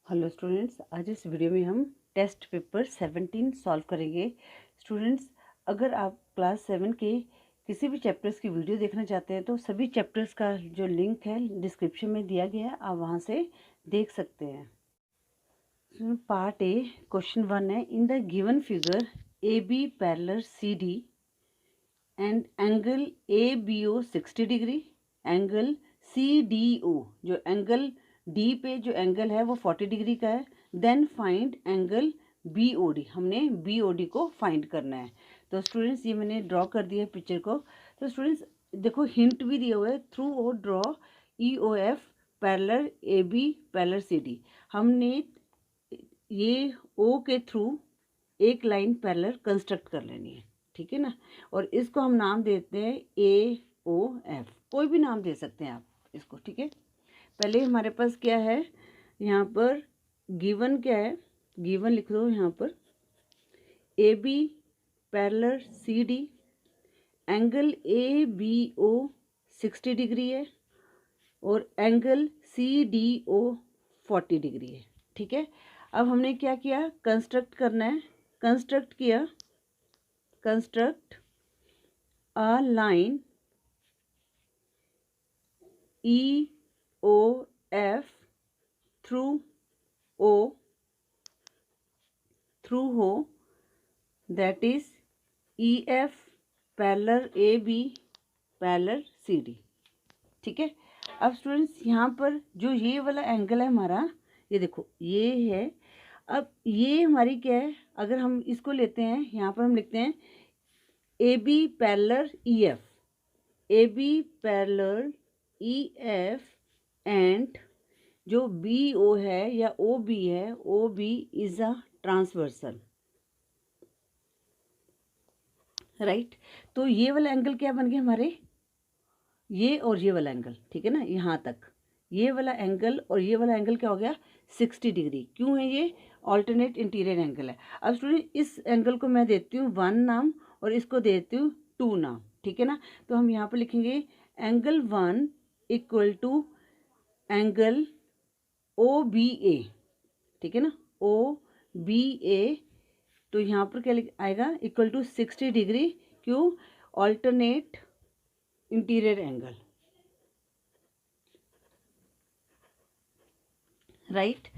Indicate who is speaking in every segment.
Speaker 1: Hello students, आज इस video में हम टेस्ट पेपर 17 सॉल्व करेंगे। स्टूडेंट्स, अगर आप क्लास 7 के किसी भी चैप्टर्स की वीडियो देखना चाहते हैं तो सभी चैप्टर्स का जो लिंक है डिस्क्रिप्शन में दिया गया है, आप वहां से देख सकते हैं। पार्ट ए क्वेश्चन 1 है, in the given figure A B parallel C D and angle A B O 60 degree, angle C D O, जो एंगल डी पे जो एंगल है वो 40 डिग्री का है। Then find angle B O D, हमने B O D को find करना है। तो स्टूडेंट्स, ये मैंने ड्रॉ कर दिया है पिक्चर को। तो स्टूडेंट्स देखो, हिंट भी दिया हुआ है, through O draw E O F parallel A B parallel C D. हमने ये ओ के थ्रू एक लाइन पैरेलल कंस्ट्रक्ट कर लेनी है, ठीक है ना। और इसको हम नाम देते हैं ए ओ एफ, कोई भी नाम दे सकते हैं आप इसको, ठीक है। पहले हमारे पास क्या है, यहाँ पर गिवन क्या है, गिवन लिख दो यहाँ पर A B parallel C D, angle A B O 60 degree है और angle C D O 40 degree है, ठीक है। अब हमने क्या किया, कंस्ट्रक्ट करना है। कंस्ट्रक्ट किया, construct a line E O F through O through हो, that is E F parallel A B parallel C D, ठीक है। अब स्टूडेंट्स यहाँ पर जो ये वाला एंगल है हमारा, ये देखो ये है। अब ये हमारी क्या है, अगर हम इसको लेते हैं, यहाँ पर हम लिखते हैं A B parallel E F, A B parallel E F and जो बी ओ है या ओ बी है, O B is a transversal, right. तो ये वाला एंगल क्या बन गया हमारे, ये और ये वाला एंगल, ठीक है ना, यहाँ तक ये वाला एंगल और ये वाला एंगल क्या हो गया, 60 डिग्री। क्यों है ये, ऑल्टरनेट इंटीरियर एंगल है। अब स्टूडेंट इस एंगल को मैं देती हूँ 1 नाम और इसको देती हूँ 2 नाम, ठीक है ना। तो हम यहाँ पर लिखेंगे angle 1 equal to angle O B A, ठीक है ना, ओ बी ए। तो यहाँ पर क्या आएगा, इक्वल टू 60 डिग्री। क्यों, ऑल्टरनेट इंटीरियर एंगल, राइट।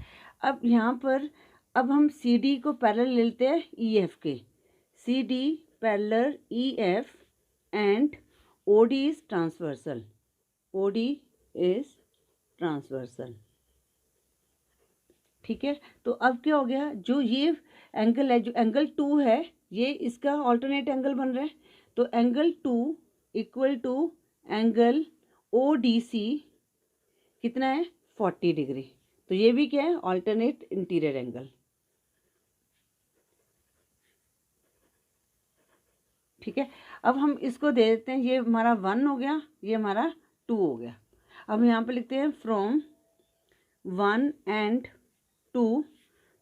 Speaker 1: अब यहाँ पर अब हम सी डी को पैरेलल लेते हैं ई एफ के, C D parallel E F and O D is transversal, O D is transversal, ठीक है। तो अब क्या हो गया, जो ये एंगल है, जो एंगल 2 है, ये इसका ऑल्टरनेट एंगल बन रहा है। तो angle 2 equal to angle O D C कितना है, 40 डिग्री। तो ये भी क्या है, ऑल्टरनेट इंटीरियर एंगल, ठीक है। अब हम इसको दे देते हैं, ये हमारा 1 हो गया, ये हमारा 2 हो गया। अब यहाँ पे लिखते हैं फ्रॉम 1 एंड 2।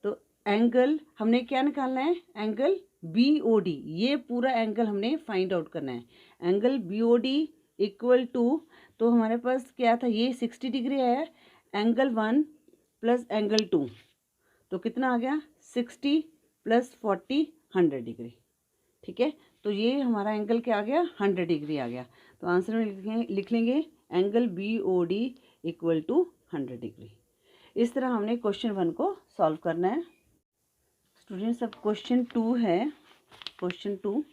Speaker 1: तो एंगल हमने क्या निकालना है, एंगल बी ओ डी, ये पूरा एंगल हमने फाइंड आउट करना है। Angle B O D equal to, तो हमारे पास क्या था, ये 60 डिग्री है, एंगल 1 प्लस एंगल 2, तो कितना आ गया, 60 प्लस 40 100 डिग्री, ठीक है। तो ये हमारा एंगल क्या आ गया, 100 डिग्री आ गया। तो आंसर में लिख लेंगे angle B O D equal to 100 degree. इस तरह हमने क्वेश्चन 1 को सॉल्व करना है। स्टूडेंट्स, अब क्वेश्चन 2 है। Question 2,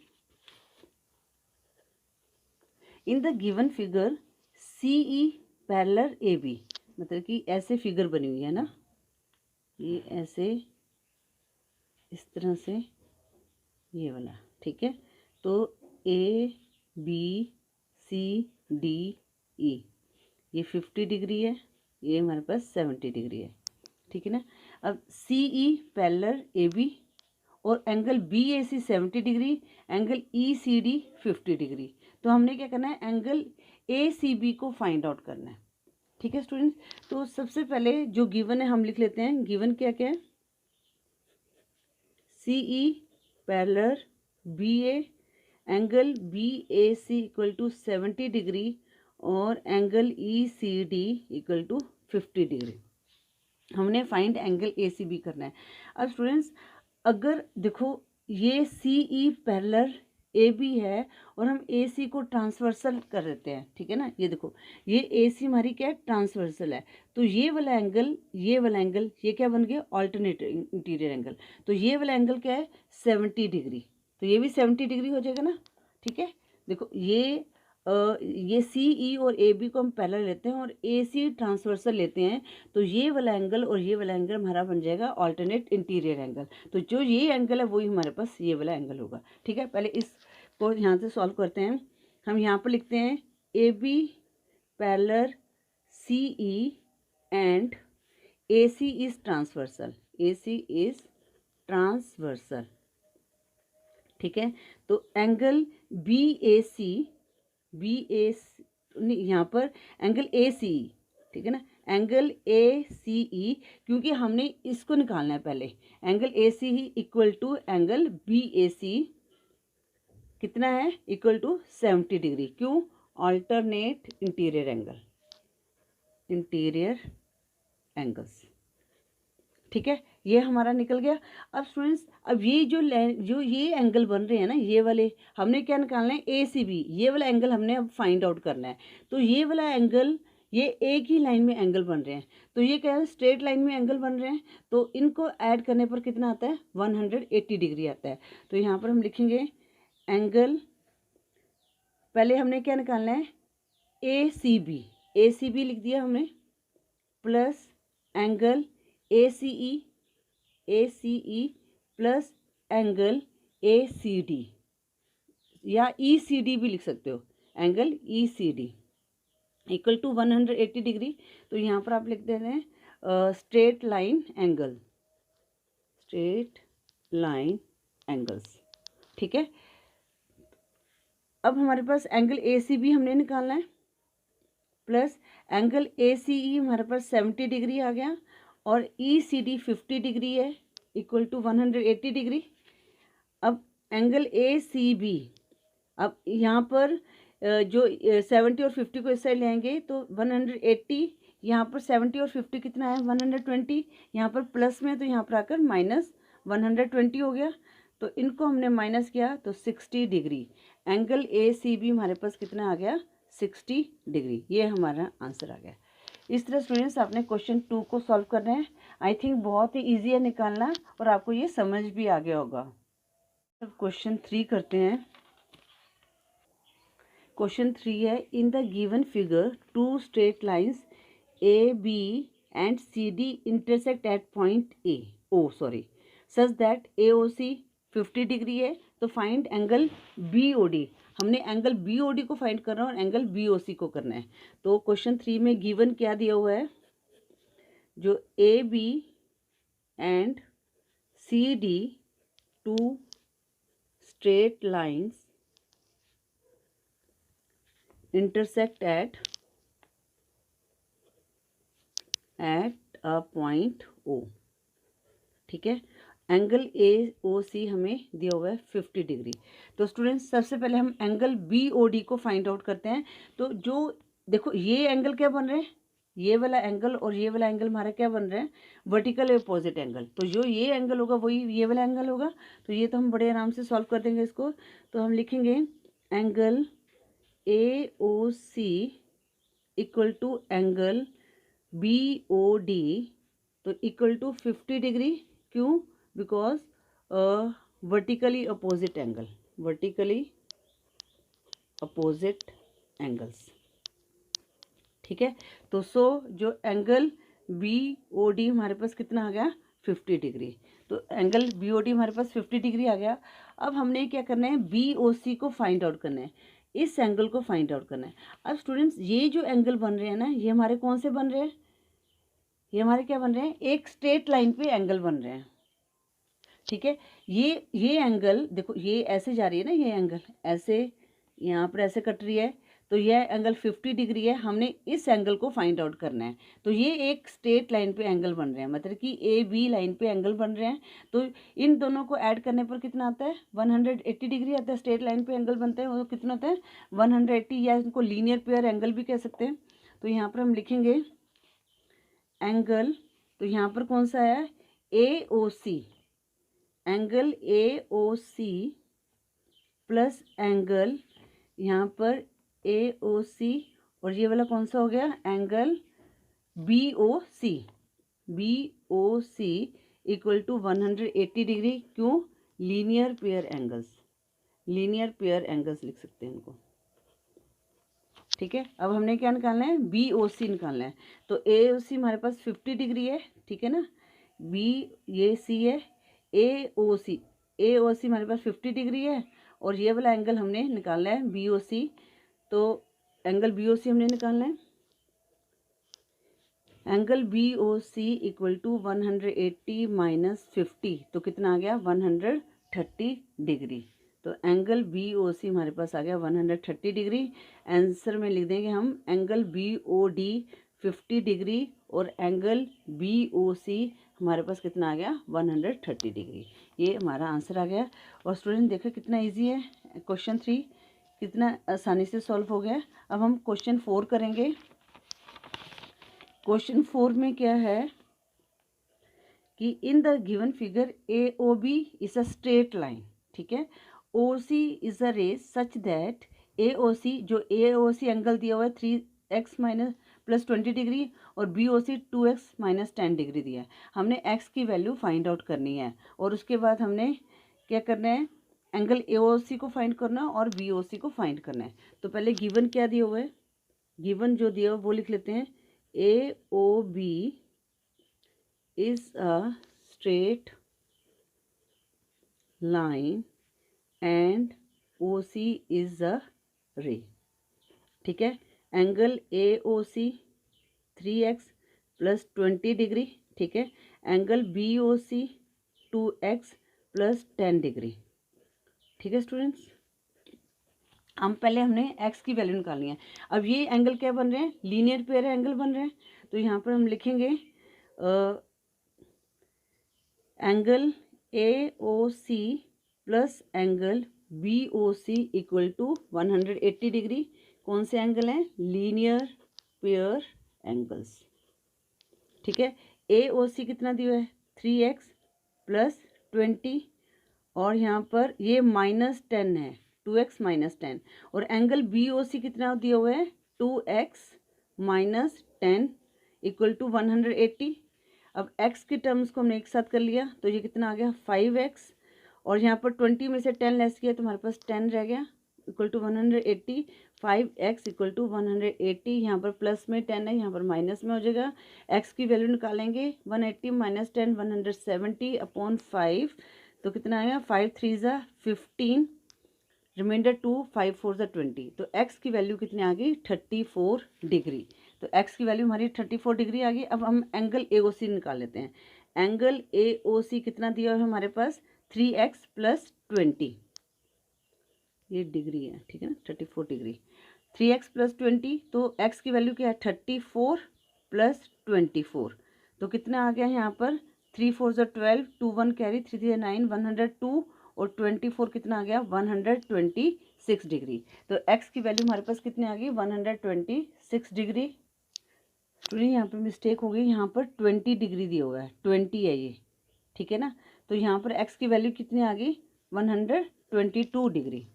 Speaker 1: in the given figure C E parallel A B, मतलब कि ऐसे फिगर बनी हुई है ना, ये ऐसे इस तरह से, ये वाला, ठीक है। तो ए बी सी डी ई, ये 50 डिग्री है, ये हमारे पास 70 डिग्री है, ठीक है ना। अब C E parallel A B और angle B A C 70 degree, angle E C D 50 degree. तो हमने क्या करना है, एंगल ए सी बी को फाइंड आउट करना है, ठीक है स्टूडेंट्स। तो सबसे पहले जो गिवन है हम लिख लेते हैं, गिवन क्या क्या है, C E parallel B A, angle B A C equal to 70 degree और angle E C D equal to 50 degree, हमने फाइंड एंगल ACB करना है। अब स्टूडेंट्स अगर देखो ये CE पैरेलल AB है और हम AC को ट्रांसवर्सल कर देते हैं, ठीक है ना, ये देखो ये AC हमारी क्या है, ट्रांसवर्सल है, तो ये वाला एंगल ये क्या बन गया, ऑल्टरनेट इंटीरियर एंगल। तो ये वाला एंगल क्या है, 70 डिग्री, तो ये भी 70 डिग्री हो जाएगा ना, ठीक है। देखो ये CE और AB को हम पैरेलल लेते हैं और AC ट्रांसवर्सल लेते हैं, तो ये वाला एंगल और ये वाला एंगल हमारा बन जाएगा ऑल्टरनेट इंटीरियर एंगल। तो जो ये एंगल है वही हमारे पास ये वाला एंगल होगा, ठीक है। पहले इसको यहाँ से सॉल्व करते हैं। हम यहाँ पर लिखते हैं AB parallel CE and AC is transversal, AC is transversal, ठीक है। तो एंगल BAC यहाँ पर एंगल ACE, ठीक है ना, एंगल ACE, क्योंकि हमने इसको निकालना है पहले, angle ACE equal to angle BAC कितना है, इक्वल टू 70 डिग्री। क्यों, ऑल्टरनेट इंटीरियर एंगल्स, ठीक है, ये हमारा निकल गया। अब स्टूडेंट्स अब ये जो ये एंगल बन रहे हैं ना, ये वाले हमने क्या निकालना है, ACB, ये वाला एंगल हमने अब फाइंड आउट करना है। तो ये वाला एंगल, ये एक ही लाइन में एंगल बन रहे हैं, तो ये क्या है, स्ट्रेट लाइन में एंगल बन रहे हैं, तो इनको ऐड करने पर कितना आता है, 180 डिग्री आता है। तो यहाँ पर हम लिखेंगे एंगल, पहले हमने क्या निकालना है, ACB लिख दिया हमने, plus angle ACE plus angle ACD, या ECD भी लिख सकते हो, angle ECD equal to 180 degree. तो यहाँ पर आप लिख देते हैं स्ट्रेट लाइन एंगल्स, ठीक है। अब हमारे पास एंगल ACB हमने निकालना है, प्लस एंगल ACE हमारे पास 70 डिग्री आ गया, और ECD 50 डिग्री है, इक्वल टू 180 डिग्री। अब एंगल ACB, अब यहाँ पर जो 70 और 50 को इस साइड लेंगे तो 180, यहाँ पर 70 और 50 कितना है, 120, यहाँ पर प्लस में तो यहाँ पर आकर माइनस 120 हो गया, तो इनको हमने माइनस किया तो 60 डिग्री। एंगल ACB हमारे पास कितना आ गया, 60 डिग्री, ये हमारा आंसर आ गया। इस तरह स्टूडेंट्स आपने क्वेश्चन 2 को सॉल्व करना है। आई थिंक बहुत ही ईजी है निकालना, और आपको ये समझ भी आ गया होगा। अब क्वेश्चन 3 करते हैं। क्वेश्चन 3 है, in the given figure 2 straight lines AB and CD intersect at point such that AOC 50 degree है, तो फाइंड एंगल BOD। हमने एंगल BOD को फाइंड करना है और एंगल BOC को करना है। तो क्वेश्चन 3 में गिवन क्या दिया हुआ है, जो AB and CD 2 straight lines intersect at a point O, ठीक है। एंगल AOC हमें दिया हुआ है 50 डिग्री। तो स्टूडेंट्स सबसे पहले हम एंगल BOD को फाइंड आउट करते हैं। तो जो देखो ये एंगल क्या बन रहे हैं, ये वाला एंगल और ये वाला एंगल हमारा क्या बन रहे हैं, वर्टिकल अपोजिट एंगल। तो जो ये एंगल होगा वही ये वाला एंगल होगा, तो ये तो हम बड़े आराम से सॉल्व कर देंगे इसको। तो हम लिखेंगे angle AOC equal to angle BOD, तो इक्वल टू 50 डिग्री। क्यों, बिकॉज वर्टिकली अपोजिट एंगल्स, ठीक है। तो जो एंगल BOD हमारे पास कितना आ गया, 50 डिग्री। तो एंगल BOD हमारे पास 50 डिग्री आ गया। अब हमने क्या करना है, BOC को फाइंड आउट करना है, इस एंगल को फाइंड आउट करना है। अब स्टूडेंट्स ये जो एंगल बन रहे हैं ना, ये हमारे कौन से बन रहे हैं, ये हमारे क्या बन रहे हैं, एक स्ट्रेट लाइन पे एंगल बन रहे हैं, ठीक है। ये एंगल देखो, ये ऐसे जा रही है ना, ये एंगल ऐसे यहाँ पर ऐसे कट रही है, तो यह एंगल 50 डिग्री है। हमने इस एंगल को फाइंड आउट करना है। तो ये एक स्ट्रेट लाइन पे एंगल बन रहे हैं, मतलब कि AB लाइन पे एंगल बन रहे हैं। तो इन दोनों को ऐड करने पर कितना आता है, 180 डिग्री आता है। स्ट्रेट लाइन पे एंगल बनते हैं वो कितना होता है, 180, या इनको लीनियर पेयर एंगल भी कह सकते हैं। तो यहाँ पर हम लिखेंगे एंगल तो यहाँ पर कौन सा है, A O C, angle A O C plus angle यहाँ पर ए ओ सी, और ये वाला कौन सा हो गया, angle B O C, B O C equal to 180 degree. क्यों, linear pair angles, linear pair angles लिख सकते हैं इनको। ठीक है, अब हमने क्या निकालना है, बी ओ सी निकालना है। तो ए ओ सी हमारे पास 50 डिग्री है, ठीक है ना, बी ये सी है, ए ओ सी हमारे पास 50 डिग्री है, और ये वाला एंगल हमने निकालना है बी ओ सी। तो एंगल बी ओ सी हमने निकालना है, angle B O C equal to 180 minus 50, तो कितना आ गया, 130 डिग्री। तो एंगल बी ओ सी हमारे पास आ गया 130 डिग्री। आंसर में लिख देंगे हम angle B O D 50 degree, और एंगल बी ओ सी हमारे पास कितना आ गया, 130 डिग्री। ये हमारा आंसर आ गया। और स्टूडेंट देखो कितना इजी है, क्वेश्चन 3 कितना आसानी से सॉल्व हो गया। अब हम क्वेश्चन 4 करेंगे। क्वेश्चन 4 में क्या है कि in the given figure A O B is a straight line, ठीक है, ओ सी इज अ रे सच दैट ए ओ सी, जो ए ओ सी एंगल दिया हुआ है 3x माइनस प्लस 20 डिग्री, और बी ओ सी 2x माइनस 10 डिग्री दिया है। हमने x की वैल्यू फाइंड आउट करनी है, और उसके बाद हमने क्या करना है, एंगल ए ओ सी को फाइंड करना है और बी ओ सी को फाइंड करना है। तो पहले गिवन क्या दिया हुआ है, गिवन जो दिया हुआ वो लिख लेते हैं, A O B is a straight line and OC is a ray, ठीक है। Angle AOC 3x plus 20 degree, ठीक है। Angle BOC 2x plus 10 degree, ठीक है स्टूडेंट्स। हम पहले हमने x की वैल्यू निकालनी है। अब ये एंगल क्या बन रहे हैं, लीनियर पेयर एंगल बन रहे हैं। तो यहाँ पर हम लिखेंगे angle A O C plus angle B O C equal to 180 degree. कौन से एंगल हैं, लीनियर पेयर एंगल्स, ठीक है। ए ओ सी कितना दिया है, 3x प्लस 20, और यहाँ पर ये माइनस 10 है, 2x माइनस 10, और एंगल बी ओ सी कितना दिया हुआ है, 2x माइनस 10 इक्वल टू 180। अब x की टर्म्स को हमने एक साथ कर लिया, तो ये कितना आ गया, 5x, और यहाँ पर 20 में से 10 लेस किया तो हमारे पास 10 रह गया, equal to 180। 5x equal to 180, यहाँ पर प्लस में 10 है, यहाँ पर माइनस में हो जाएगा। x की वैल्यू निकालेंगे, 180 माइनस 10 170 अपॉन 5, तो कितना आएगा, 5 3 ज़ा 15, रिमाइंडर 2, 5 4 ज़ा 20। तो x की वैल्यू कितनी आ गई, 34 डिग्री। तो x की वैल्यू हमारी 34 डिग्री आ गई। अब हम एंगल ए ओ सी निकाल लेते हैं। एंगल ए ओ सी कितना दिया है हमारे पास, 3x प्लस 20, ये डिग्री है, ठीक है ना, 34 डिग्री, 3x प्लस 20। तो x की वैल्यू क्या है, 34 प्लस 24, तो कितना आ गया यहाँ पर, 3 4 ज़ा 12, 2 1 कैरी, 3 3 9, 102, और 24 कितना आ गया, 126 डिग्री। तो x की वैल्यू हमारे पास कितनी आ गई, 126 डिग्री। स्टूडेंट यहाँ पर मिस्टेक हो गई, यहाँ पर 20 डिग्री दिया हुआ है, 20 है ये, ठीक है ना। तो यहाँ पर x की वैल्यू कितनी आ गई, 122 डिग्री,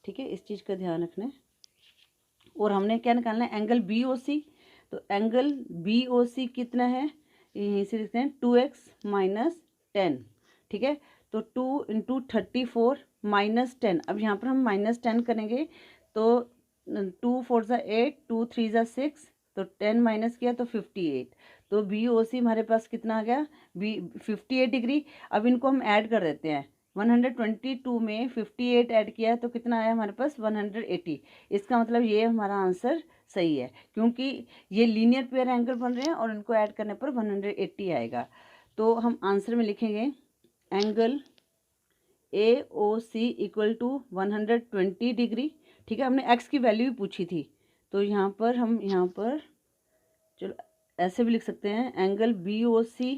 Speaker 1: ठीक है, इस चीज़ का ध्यान रखना है। और हमने क्या निकालना है, एंगल बी ओ सी। तो एंगल बी ओ सी कितना है, यहीं से लिखते हैं 2x माइनस 10, ठीक है। तो 2 इंटू 34 माइनस 10, अब यहाँ पर हम माइनस 10 करेंगे, तो 2 4 ज़ा 8, 2 3 ज़ा 6, तो 10 माइनस किया तो 58। तो बी ओ सी हमारे पास कितना आ गया, 58 डिग्री। अब इनको हम ऐड कर देते हैं, 122 में 58 ऐड किया तो कितना आया हमारे पास, 180। इसका मतलब ये हमारा आंसर सही है, क्योंकि ये लीनियर पेयर एंगल बन रहे हैं और इनको ऐड करने पर 180 आएगा। तो हम आंसर में लिखेंगे angle A O C equal to 120 degree, ठीक है। हमने एक्स की वैल्यू भी पूछी थी, तो यहाँ पर हम चलो ऐसे भी लिख सकते हैं, एंगल बी ओ सी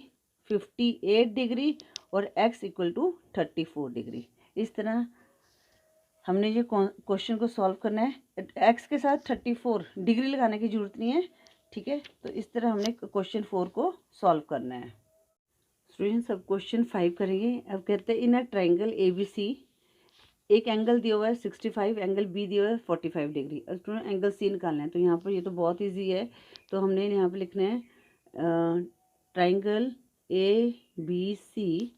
Speaker 1: 58 डिग्री और x इक्वल टू 34 डिग्री। इस तरह हमने ये क्वेश्चन को सॉल्व करना है। x के साथ 34 डिग्री लगाने की ज़रूरत नहीं है, ठीक है। तो इस तरह हमने क्वेश्चन 4 को सॉल्व करना है। स्टूडेंट्स अब क्वेश्चन 5 करेंगे। अब कहते हैं इन अ ट्राइंगल ABC एक एंगल दिया हुआ है 65, एंगल बी दिया हुआ है 45 डिग्री। अब स्टूडेंट एंगल सी निकालना है। तो यहाँ पर ये तो बहुत ईजी है, तो हमने यहाँ पर लिखना है triangle ABC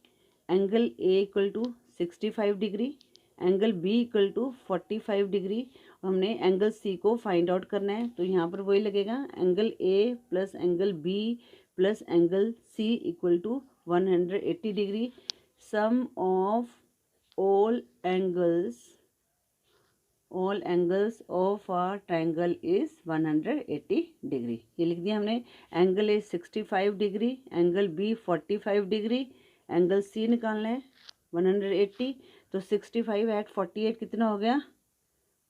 Speaker 1: angle A equal to 65 degree, angle B equal to 45 degree. हमने एंगल सी को फाइंड आउट करना है। तो यहाँ पर वही लगेगा, angle A plus angle B plus angle C equal to 180 degree. Sum of all angles of a triangle is 180 degree. ये लिख दिया हमने। Angle A 65 degree, angle B 45 degree, angle C निकालना है 180। तो 65 ऐट 48 कितना हो गया,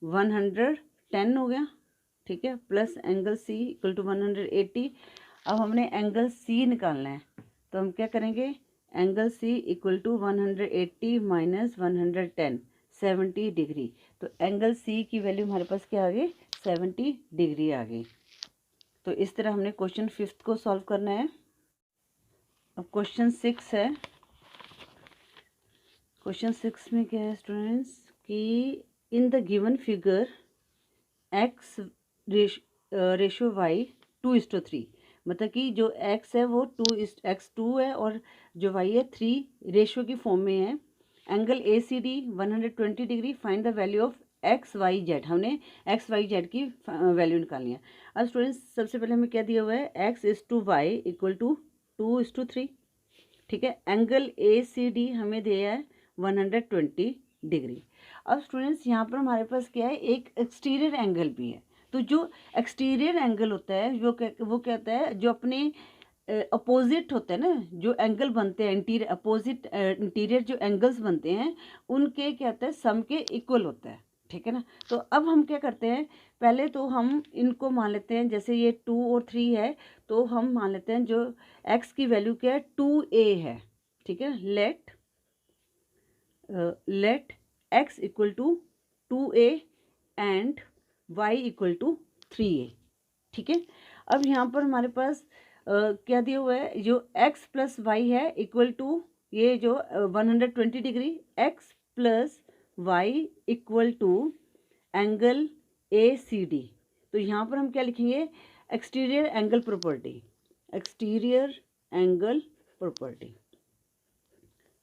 Speaker 1: 110 हो गया, ठीक है, plus angle C equal to 180। अब हमने एंगल सी निकालना है। तो हम क्या करेंगे, angle C equal to 180 minus 110, 70 degree. तो एंगल सी की वैल्यू हमारे पास क्या आ गई, 70 डिग्री आ गई। तो इस तरह हमने क्वेश्चन 5 को सॉल्व करना है। अब क्वेश्चन 6 है। क्वेश्चन 6 में क्या है स्टूडेंट्स कि in the given figure x ratio y 2:3, मतलब कि जो x है वो 2x2 है और जो y है 3 रेशो की फॉर्म में है। Angle ACD 120 degree, find the value of XYZ। हमने XYZ की वैल्यू निकालनी है। अब स्टूडेंट्स सबसे पहले हमें क्या दिया हुआ है, x/y इक्वल टू 2:3, ठीक है। एंगल ACD हमें दिया है 120 डिग्री। अब स्टूडेंट्स यहाँ पर हमारे पास क्या है, एक एक्सटीरियर एंगल भी है। तो जो एक्सटीरियर एंगल होता है वो क्या होता है, जो अपने अपोजिट होते हैं ना, जो एंगल बनते हैं इंटीरियर अपोजिट इंटीरियर जो एंगल्स बनते हैं उनके क्या होता है, सम के इक्वल होता है, ठीक है ना। तो अब हम क्या करते हैं, पहले तो हम इनको मान लेते हैं, जैसे ये 2 और 3 है तो हम मान लेते हैं जो x की वैल्यू क्या है 2a है, ठीक है। Let x equal to 2a and y equal to 3a, ठीक है। अब यहाँ पर हमारे पास क्या दिया हुआ है, जो x प्लस वाई है इक्वल टू ये जो 120 degree, x plus y equal to angle ACD। तो यहाँ पर हम क्या लिखेंगे, exterior angle property, exterior angle property,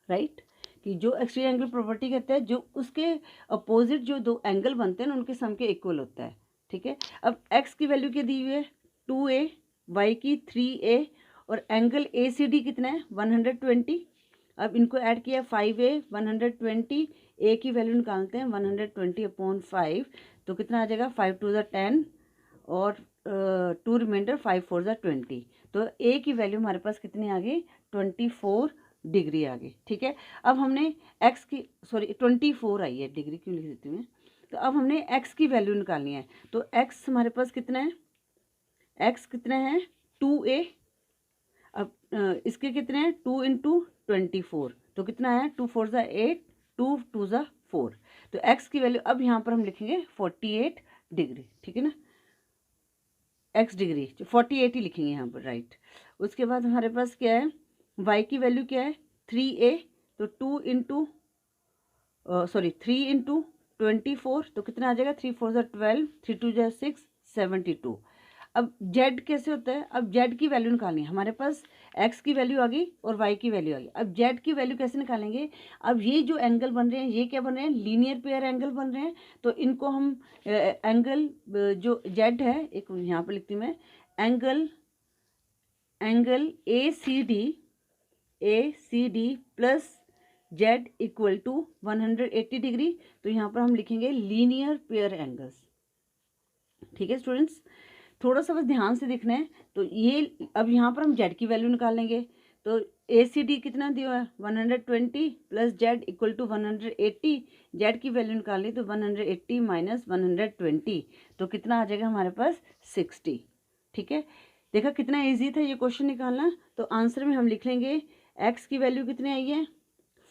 Speaker 1: right. कि जो एक्सटीरियर एंगल प्रॉपर्टी कहते हैं जो उसके अपोजिट जो दो एंगल बनते हैं ना उनके सम के इक्वल होता है, ठीक है। अब x की वैल्यू क्या दी हुई है 2a, y की 3a और एंगल ACD कितना है 120। अब इनको ऐड किया 5a 120, a की वैल्यू निकालते हैं 120/5, तो कितना आ जाएगा 5 2 10 और 2 रिमाइंडर 5 4 20। तो a की वैल्यू हमारे पास कितनी आ गई 24 डिग्री आ गई, ठीक है। अब हमने x की 24 आई है, डिग्री क्यों लिख देती हूँ मैं। तो अब हमने x की वैल्यू निकालनी है। तो x हमारे पास कितना है, x कितना है 2a। अब इसके कितने हैं 2 × 24, तो कितना है 2 4 ज़ा 8, 2 2 ज़ा 4। तो x की वैल्यू अब यहाँ पर हम लिखेंगे 48 डिग्री, ठीक है ना। x डिग्री 48 ही लिखेंगे यहाँ पर, राइट। उसके बाद हमारे पास क्या है, y की वैल्यू क्या है 3a, तो 3 × 24, तो कितना आ जाएगा 3 4 ज़ा 12, 3 2 ज़ा 6, 72। अब z कैसे होता है, अब z की वैल्यू निकालनी है। हमारे पास x की वैल्यू आ गई और y की वैल्यू आ गई। अब z की वैल्यू कैसे निकालेंगे, अब ये जो एंगल बन रहे हैं ये क्या बन रहे हैं, लीनियर पेयर एंगल बन रहे हैं। तो इनको हम एंगल जो z है, एक यहाँ पर लिखती हूँ मैं, angle ACD plus z equal to 180 degree. तो यहाँ पर हम लिखेंगे लीनियर पेयर एंगल्स, ठीक है स्टूडेंट्स। थोड़ा सा बस ध्यान से देखना है। तो ये अब यहाँ पर हम z की वैल्यू निकालेंगे। तो ACD कितना दिया है 120 plus z equal to 180, z की वैल्यू निकाली तो 180 माइनस 120, तो कितना आ जाएगा हमारे पास 60, ठीक है। देखा कितना इजी था ये क्वेश्चन निकालना। तो आंसर में हम लिख लेंगे x की वैल्यू कितनी आई है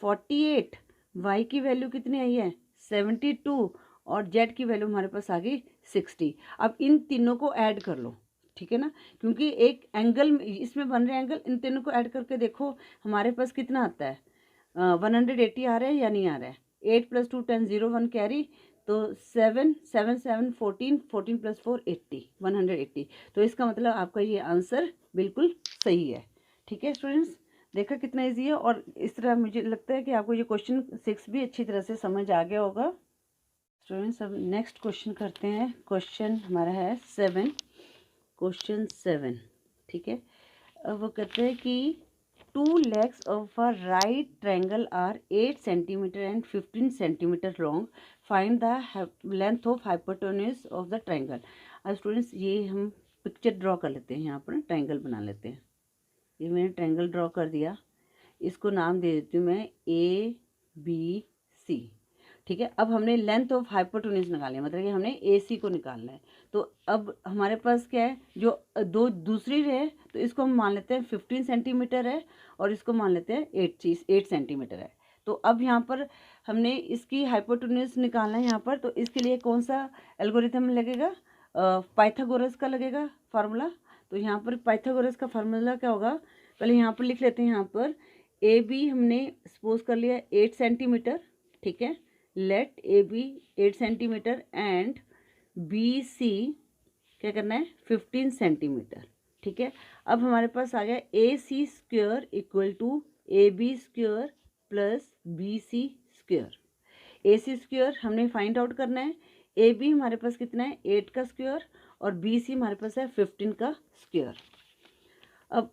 Speaker 1: 48, y की वैल्यू कितनी आई है 72 और z की वैल्यू हमारे पास आ गई 60। अब इन तीनों को ऐड कर लो, ठीक है ना, क्योंकि एक एंगल इसमें बन रहे एंगल, इन तीनों को ऐड करके देखो हमारे पास कितना आता है, 180 आ रहा है या नहीं आ रहा है। 8 + 2 10, 0 1 कैरी, तो 7 7 7 14, 14 + 4 80, 180। तो इसका मतलब आपका ये आंसर बिल्कुल सही है। ठीक है स्टूडेंट्स, देखा कितना इजी है। और इस तरह मुझे लगता है कि आपको ये क्वेश्चन 6 भी अच्छी तरह से समझ आ गया होगा। स्टूडेंट्स अब नेक्स्ट क्वेश्चन करते हैं। क्वेश्चन हमारा है 7, क्वेश्चन 7। ठीक है, अब वो कहते हैं कि 2 legs of a right triangle are 8 centimeter and 15 centimeter long. Find the length of hypotenuse of the triangle. अब स्टूडेंट्स ये हम पिक्चर ड्रॉ कर लेते हैं, यहाँ पर ट्रायंगल बना लेते हैं। ये मैंने ट्रायंगल ड्रॉ कर दिया, इसको नाम दे देती हूँ मैं ABC। ठीक है, अब हमने लेंथ ऑफ हाइपोटेन्यूज निकालना है, मतलब कि हमने AC को निकालना है। तो अब हमारे पास क्या है, जो दो दूसरी है तो इसको हम मान लेते हैं 15 सेंटीमीटर है, और इसको मान लेते हैं 8 सेंटीमीटर है। तो अब यहाँ पर हमने इसकी हाइपोटेन्यूज निकालना है यहाँ पर, तो इसके लिए कौन सा एल्गोरिथम लगेगा, पाइथागोरस का लगेगा फार्मूला। तो यहाँ पर पाइथागोरस का फार्मूला क्या होगा, पहले यहाँ पर लिख लेते हैं। यहाँ पर AB हमने सपोज कर लिया 8 सेंटीमीटर। ठीक है, let AB 8 centimetre and BC क्या करना है 15 सेंटीमीटर। ठीक है, अब हमारे पास आ गया AC square equal to AB square plus BC square. AC square हमने फाइंड आउट करना है, AB हमारे पास कितना है 8 का स्क्वायर, और BC हमारे पास है 15 का स्क्वायर। अब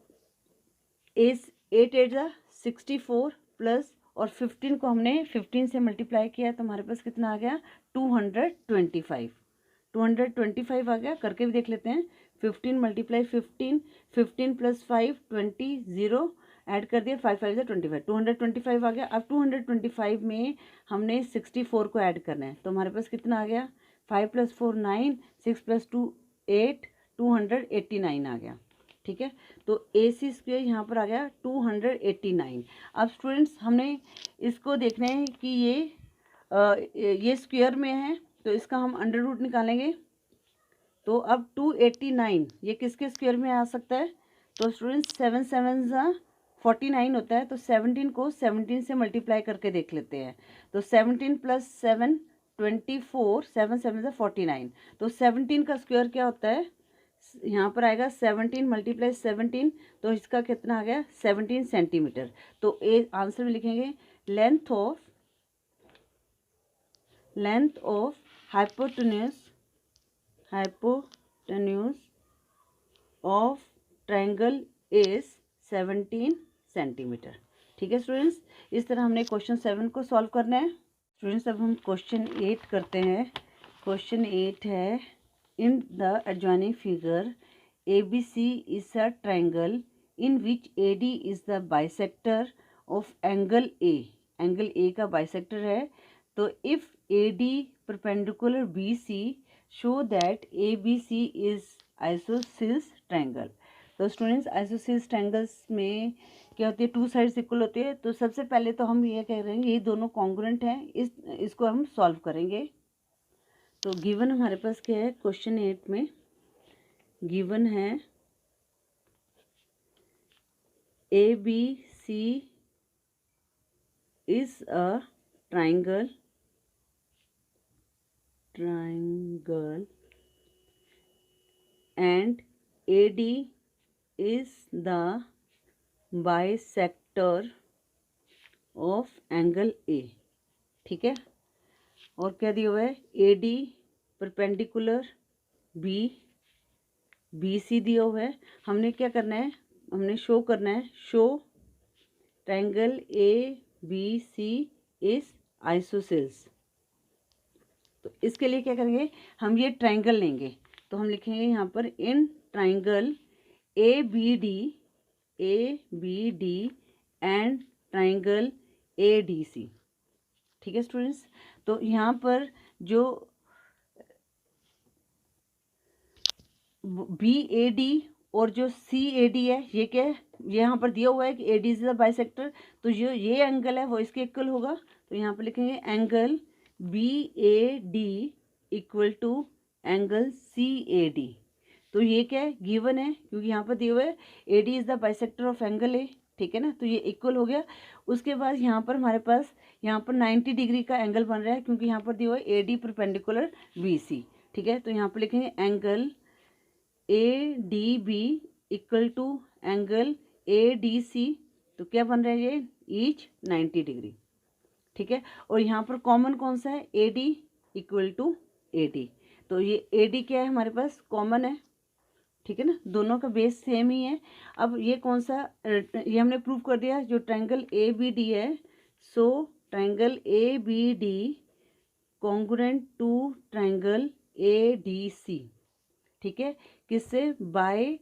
Speaker 1: 8 8 64 प्लस, और 15 को हमने 15 से मल्टीप्लाई किया तो हमारे पास कितना आ गया 225। 225 आ गया, करके भी देख लेते हैं। 15 × 15, 15 + 5 20, 0 ऐड कर दिया, 5 5 से 25, 225 आ गया। अब 225 में हमने 64 को ऐड करना है, तो हमारे पास कितना आ गया 5 + 4 9, 6 + 2 8, 289 आ गया। ठीक है, तो AC स्क्वायर यहाँ पर आ गया 289। अब स्टूडेंट्स हमने इसको देखना है कि ये स्क्वायर में है, तो इसका हम अंडर रूट निकालेंगे। तो अब 289 ये किसके स्क्वायर में आ सकता है, तो स्टूडेंट्स 7 7 49 होता है, तो 17 को 17 से मल्टीप्लाई करके देख लेते हैं। तो 17 + 7 24, 7 7 49, तो 17 का स्क्वायर क्या होता है, यहाँ पर आएगा 17 × 17, तो इसका कितना आ गया 17 सेंटीमीटर। तो ए आंसर में लिखेंगे length of hypotenuse of triangle is 17 centimetre. ठीक है स्टूडेंट्स, इस तरह हमने क्वेश्चन 7 को सॉल्व करना है। स्टूडेंट्स अब हम क्वेश्चन 8 करते हैं। क्वेश्चन 8 है, in the adjoining figure ABC is a triangle in which AD is the bisector of angle A। Angle A का बाइसेक्टर है, तो if AD perpendicular BC show that ABC is isosceles triangle। तो students isosceles triangles में क्या होती है, 2 sides equal होती है। तो सबसे पहले तो हम ये कह रहे हैं ये दोनों कॉन्ग्रुएंट हैं, इसको हम सॉल्व करेंगे। तो गिवन हमारे पास क्या है, क्वेश्चन 8 में गिवन है ABC is a triangle and AD is the bisector of angle A। ठीक है, और क्या दिया हुआ है AD परपेंडिकुलर BC दिया हुआ है। हमने क्या करना है, हमने शो करना है, show triangle ABC is isosceles. तो इसके लिए क्या करेंगे, हम ये ट्रायंगल लेंगे, तो हम लिखेंगे यहाँ पर in triangle ABD and triangle ADC। ठीक है स्टूडेंट्स, तो यहाँ पर जो BAD और जो CAD है, ये क्या है, यहाँ पर दिया हुआ है कि AD इज द बाइसेक्टर, तो जो ये एंगल है वो इसके इक्वल होगा। तो यहाँ पर लिखेंगे angle BAD equal to angle CAD। तो ये क्या है, गिवन है, क्योंकि यहाँ पर दिया हुआ है AD is the bisector of angle A, ठीक है ना, तो ये इक्वल हो गया। उसके बाद यहाँ पर हमारे पास यहाँ पर 90 डिग्री का एंगल बन रहा है, क्योंकि यहाँ पर दिया हुआ है AD परपेंडिकुलर BC, ठीक है। तो यहाँ पर लिखेंगे angle ADB equal to angle ADC, तो क्या बन रहा है ये, ईच 90 डिग्री, ठीक है। और यहाँ पर कॉमन कौन सा है, AD इक्वल टू AD, तो ये AD क्या है हमारे पास, कॉमन है, ठीक है ना, दोनों का बेस सेम ही है। अब ये कौन सा, ये हमने प्रूव कर दिया, जो ट्रायंगल ABD है, so triangle ABD congruent to triangle ADC, ठीक है, किससे, by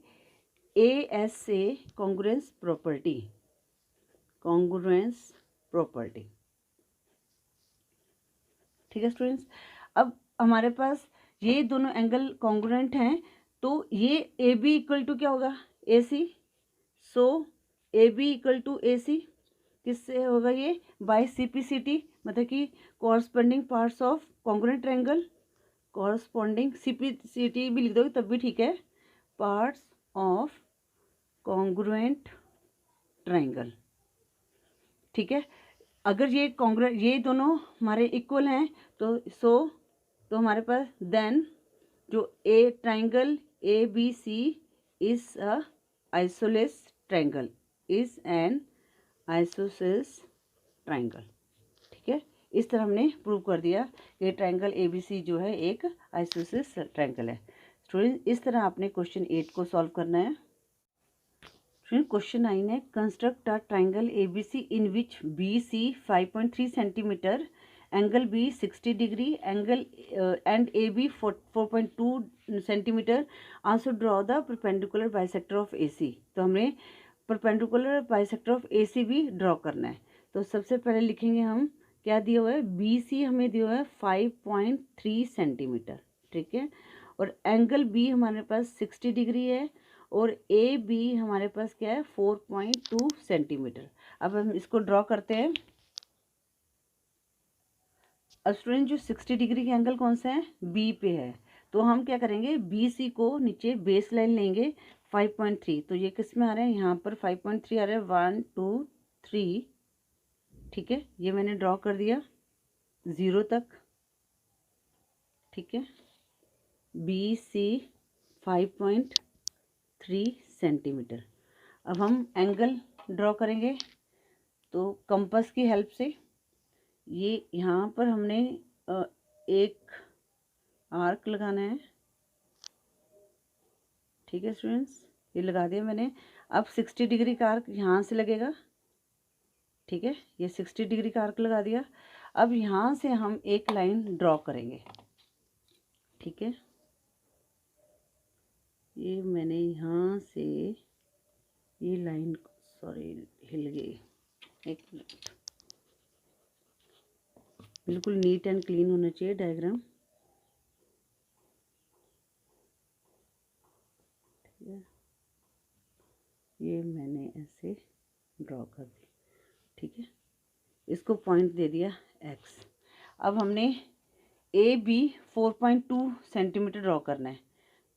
Speaker 1: ASA congruence property, congruence property, ठीक है स्टूडेंट्स। अब हमारे पास ये दोनों एंगल कॉन्ग्रुएंट हैं, तो ये AB इक्वल टू क्या होगा, AC, so AB equal to AC किससे होगा ये, बाय CPCT, मतलब कि corresponding parts of congruent triangle, corresponding CPCT भी लिख दोगे तब भी ठीक है, पार्ट्स ऑफ कॉन्ग्रुएंट ट्रायंगल, ठीक है। अगर ये कॉन्ग्रुएंट, ये दोनों हमारे इक्वल हैं, तो हमारे पास देन जो triangle ABC is a isosceles triangle, is an isosceles triangle, ठीक है। इस तरह हमने प्रूव कर दिया कि ट्रायंगल ABC जो है एक आइसोसेलेस ट्रायंगल है। स्टूडेंट, इस तरह आपने क्वेश्चन 8 को सॉल्व करना है। क्वेश्चन 9 है, construct a triangle ABC in which BC 5.3 centimetre, angle B 60 degree, angle and AB 4.2 centimetre, also draw the perpendicular bisector of AC। तो हमें परपेंडिकुलर बाइसेक्टर ऑफ AC भी ड्रॉ करना है। तो सबसे पहले लिखेंगे हम, क्या दिया हुआ है, BC हमें दिया हुआ है 5.3 सेंटीमीटर, ठीक है, और एंगल B हमारे पास 60 डिग्री है, और AB हमारे पास क्या है, 4.2 सेंटीमीटर। अब हम इसको ड्रॉ करते हैं। अब स्टूडेंट, जो 60 डिग्री के एंगल कौन सा है, B पे है, तो हम क्या करेंगे, BC को नीचे बेस लाइन लेंगे 5.3, तो ये किस में आ रहा है, यहाँ पर 5.3 आ रहा है, 1 2 3, ठीक है, ये मैंने ड्रॉ कर दिया 0 तक, ठीक है। BC 5.3 centimetre. अब हम एंगल ड्रॉ करेंगे, तो कंपास की हेल्प से ये यहाँ पर हमने एक आर्क लगाना है, ठीक है स्टूडेंट्स, ये लगा दिया मैंने। अब 60 डिग्री का आर्क यहाँ से लगेगा, ठीक है, ये 60 डिग्री का आर्क लगा दिया। अब यहाँ से हम एक लाइन ड्रॉ करेंगे, ठीक है, ये मैंने यहाँ से ये लाइन, सॉरी हिल गई, एक मिनट, बिल्कुल नीट एंड क्लीन होना चाहिए डायग्राम, ठीक है, ये मैंने ऐसे ड्रॉ कर दी, ठीक है, इसको पॉइंट दे दिया X। अब हमने AB 4.2 सेंटीमीटर ड्रॉ करना है,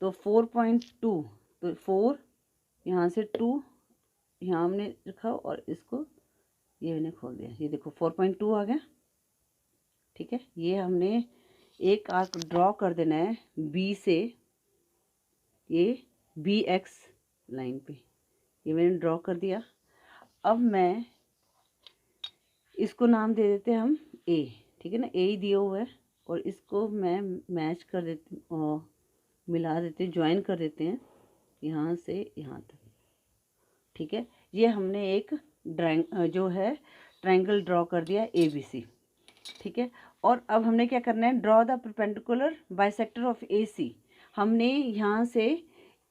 Speaker 1: तो 4.2, तो 4 यहाँ से 2 यहाँ हमने रखा, और इसको ये मैंने खोल दिया, ये देखो 4.2 आ गया, ठीक है। ये हमने एक आर्क ड्रॉ कर देना है B से, ये BX लाइन पे, ये मैंने ड्रॉ कर दिया। अब मैं इसको नाम दे देते हैं हम A, ठीक है ना, A ही दिया हुआ है, और इसको मैं मैच कर देती हूँ, मिला देते हैं, ज्वाइन कर देते हैं यहाँ से यहाँ तक, ठीक है। ये हमने एक जो है ट्रायंगल ड्रॉ कर दिया ABC, ठीक है। और अब हमने क्या करना है, draw the perpendicular bisector of AC। हमने यहाँ से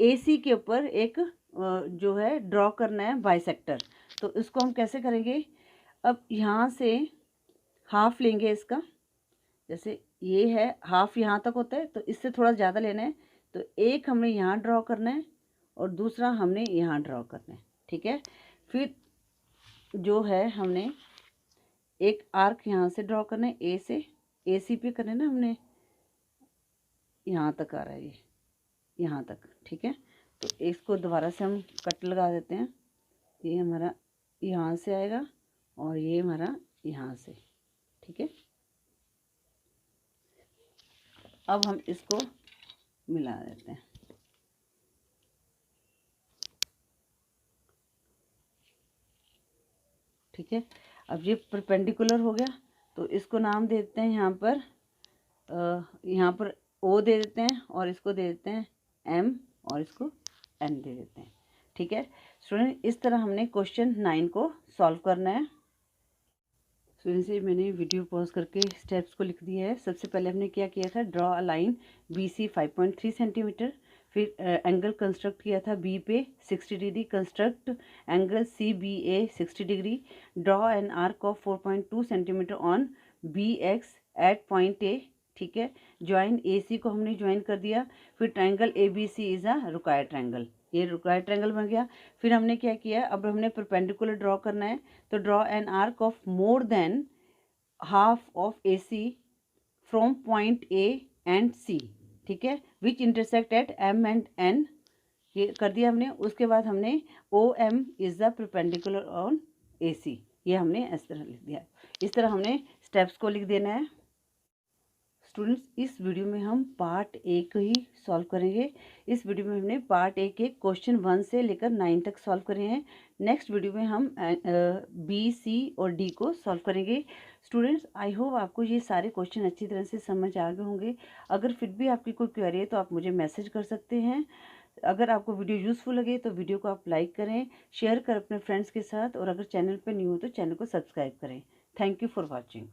Speaker 1: AC के ऊपर एक जो है ड्रॉ करना है बाइसेक्टर, तो इसको हम कैसे करेंगे, अब यहाँ से हाफ लेंगे इसका, जैसे ये है हाफ यहाँ तक होता है, तो इससे थोड़ा ज़्यादा लेना है, तो एक हमने यहाँ ड्रॉ करना है और दूसरा हमने यहाँ ड्रॉ करना है, ठीक है। फिर जो है हमने एक आर्क यहाँ से ड्रॉ करना है, AC पे करना है ना हमने, यहाँ तक आ रहा है, यहाँ तक, ठीक है। तो इसको दोबारा से हम कट लगा देते हैं। ये हमारा यहाँ से आएगा और ये हमारा यहाँ से, ठीक है। अब हम इसको मिला देते हैं, ठीक है। अब ये परपेंडिकुलर हो गया, तो इसको नाम देते हैं यहाँ पर ओ दे देते हैं और इसको दे देते हैं एम और इसको एन दे देते हैं, ठीक है। स्टूडेंट, इस तरह हमने क्वेश्चन 9 को सॉल्व करना है। स्टूडेंट से मैंने वीडियो पॉज करके स्टेप्स को लिख दिया है। सबसे पहले हमने क्या किया था, draw a line B C 5.3 centimetre, फिर एंगल कंस्ट्रक्ट किया था बी पे 60 degree, construct angle C B A 60 degree, draw an arc of 4.2 centimetre on B X at point A, ठीक है। ज्वाइन ए सी को हमने ज्वाइन कर दिया। फिर triangle A B C is a required triangle, ये रिक्वायर्ड ट्राइंगल बन गया। फिर हमने क्या किया, अब हमने परपेंडिकुलर ड्रॉ करना है, तो draw an arc of more than half of A C from point A and C, ठीक है, which intersect at M and N, ये कर दिया हमने। उसके बाद हमने O M is the perpendicular on A C, ये हमने इस तरह लिख दिया। इस तरह हमने स्टेप्स को लिख देना है। स्टूडेंट्स, इस वीडियो में हम पार्ट ए को ही सॉल्व करेंगे। इस वीडियो में हमने पार्ट ए के क्वेश्चन 1 से लेकर 9 तक सॉल्व करे हैं। नेक्स्ट वीडियो में हम बी सी और डी को सॉल्व करेंगे। स्टूडेंट्स, आई होप आपको ये सारे क्वेश्चन अच्छी तरह से समझ आ गए होंगे। अगर फिर भी आपकी कोई क्वेरी है तो आप मुझे मैसेज कर सकते हैं। अगर आपको वीडियो यूज़फुल लगे तो वीडियो को आप लाइक करें, शेयर करें अपने फ्रेंड्स के साथ, और अगर चैनल पर न्यू हो तो चैनल को सब्सक्राइब करें। Thank you for watching.